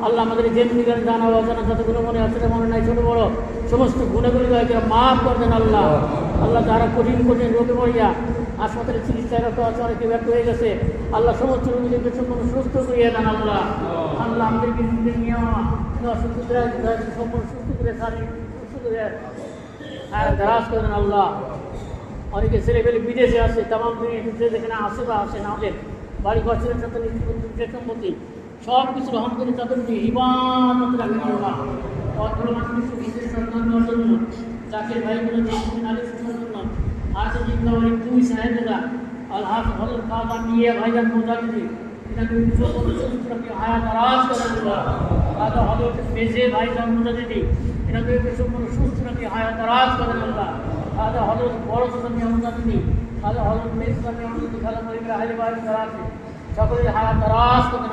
আল্লাহ আমাদের জেন্দিগান জানা অজানা যতগুলো মনে আছে মনে নাই ছোট বড় সমস্ত গুণাগুলি মাফ করে দেন আল্লাহ। আল্লাহ যারা কঠিন কঠিন রোগে মরিয়া হাসপাতালে চিকিৎসায় রত আছে, অনেকে ব্যর্থ হয়ে গেছে, আল্লাহ সমস্ত রোগীদেরকে সম্পূর্ণ সুস্থ করিয়ে দেন আল্লাহ। আল্লাহ আমাদেরকে নিয়ে অসুস্থ সম্পূর্ণ সুস্থ করে শারীরিক সুস্থ করে দারাজ করে দেন আল্লাহ। অনেকে ছেলেপেলে বিদেশে আসে, তামাম দুনিয়া যেখানে আসে বা আসে না, আমাদের বাড়ি ঘর ছেলে সাথে সম্পত্তি সব কিছু গ্রহণ করে তাদের ইবাদত রাখেন আল্লাহ। জন্য জাকির ভাইগুলো নারী শিক্ষার জন্য আছে জিন্দাবাড়ি দুই সাহেবেরা আল্লাহ হজরত কাবা নিয়ে ভাইজান মোজাহিদি এটাকে হায়াত আরাজ করেন আল্লাহ। কাজা হজরত বেজে ভাইজান মোজাহিদি এটাকে সম্পূর্ণ সুস্থ রাখি হায়াত আরাজ করেন আল্লাহ। কাজা হজরত বড় সামনে মোজাহিদি কাজা হজরত মেজবানি আমাদের খেলা পরিবার হাইলে বাইরে তারা আছে সকলের হায়াত আরাজ করেন।